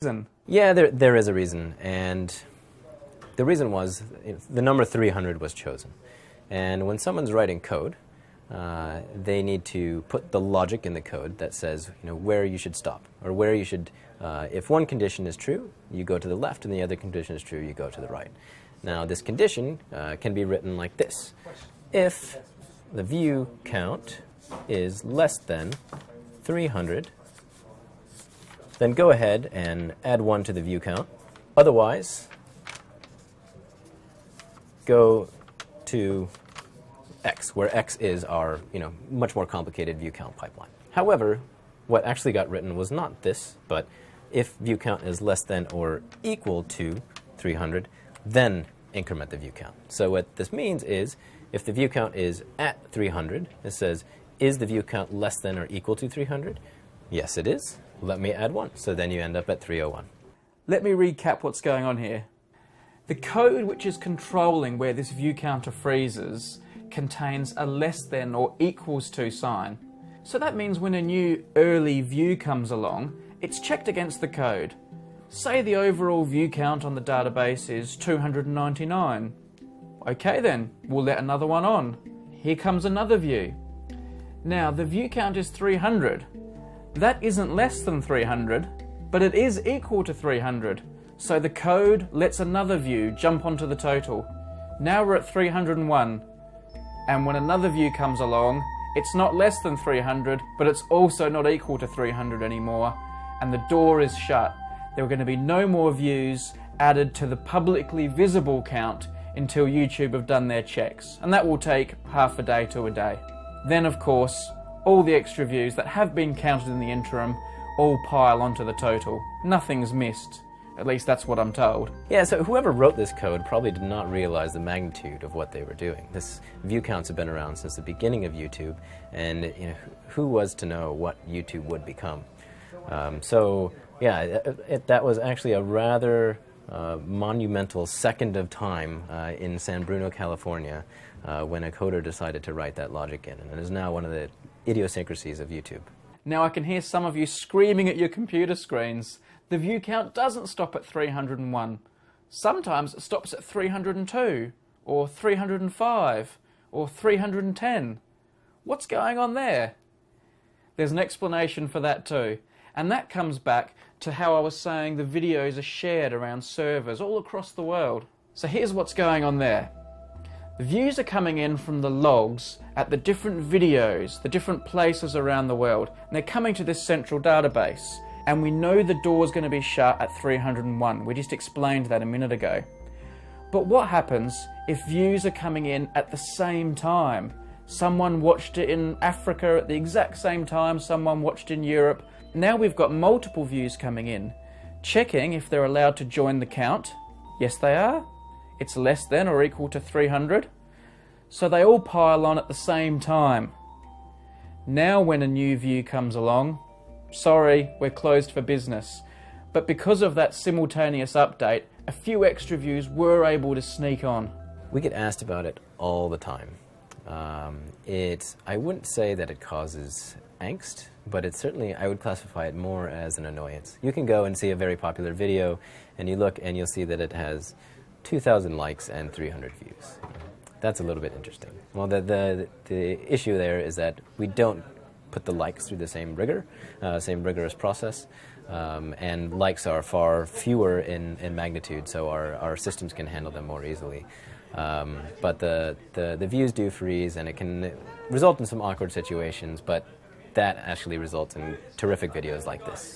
reason? Yeah, there is a reason, and the reason was the number 300 was chosen. And when someone's writing code, they need to put the logic in the code that says where you should stop, or where you should, if one condition is true, you go to the left, and the other condition is true, you go to the right. Now, this condition can be written like this. If the view count is less than 300, then go ahead and add 1 to the view count. Otherwise, go to x, where x is our much more complicated view count pipeline. However, what actually got written was not this, but if view count is less than or equal to 300, then increment the view count. So what this means is, if the view count is at 300, it says, is the view count less than or equal to 300? Yes, it is. Let me add 1. So then you end up at 301. Let me recap what's going on here. The code which is controlling where this view counter freezes contains a less than or equals to sign. So that means when a new early view comes along, it's checked against the code. Say the overall view count on the database is 299. Okay then, we'll let another one on. Here comes another view. Now the view count is 300. That isn't less than 300, but it is equal to 300. So the code lets another view jump onto the total. Now we're at 301. And when another view comes along, it's not less than 300, but it's also not equal to 300 anymore, and the door is shut. There are going to be no more views added to the publicly visible count until YouTube have done their checks, and that will take half a day to a day. Then, of course, all the extra views that have been counted in the interim all pile onto the total. Nothing's missed. At least that's what I'm told. Yeah, so whoever wrote this code probably did not realize the magnitude of what they were doing. This view counts have been around since the beginning of YouTube, and who was to know what YouTube would become? So yeah, that was actually a rather monumental second of time in San Bruno, California, when a coder decided to write that logic in, and it is now one of the idiosyncrasies of YouTube. Now I can hear some of you screaming at your computer screens. The view count doesn't stop at 301. Sometimes it stops at 302, or 305, or 310. What's going on there? There's an explanation for that too, and that comes back to how I was saying the videos are shared around servers all across the world. So here's what's going on there. The views are coming in from the logs at the different videos, the different places around the world, and they're coming to this central database. And we know the door's going to be shut at 301. We just explained that a minute ago. But what happens if views are coming in at the same time? Someone watched it in Africa at the exact same time, someone watched in Europe. Now we've got multiple views coming in. Checking if they're allowed to join the count. Yes, they are. It's less than or equal to 300. So they all pile on at the same time. Now when a new view comes along, sorry, we're closed for business. But because of that simultaneous update, a few extra views were able to sneak on. We get asked about it all the time. I wouldn't say that it causes angst, but it's certainly, I would classify it more as an annoyance. You can go and see a very popular video, and you look and you'll see that it has 2,000 likes and 300 views. That's a little bit interesting. Well, the issue there is that we don't put the likes through the same rigorous process, and likes are far fewer in magnitude, so our systems can handle them more easily. But the views do freeze, and it can result in some awkward situations, but that actually results in terrific videos like this.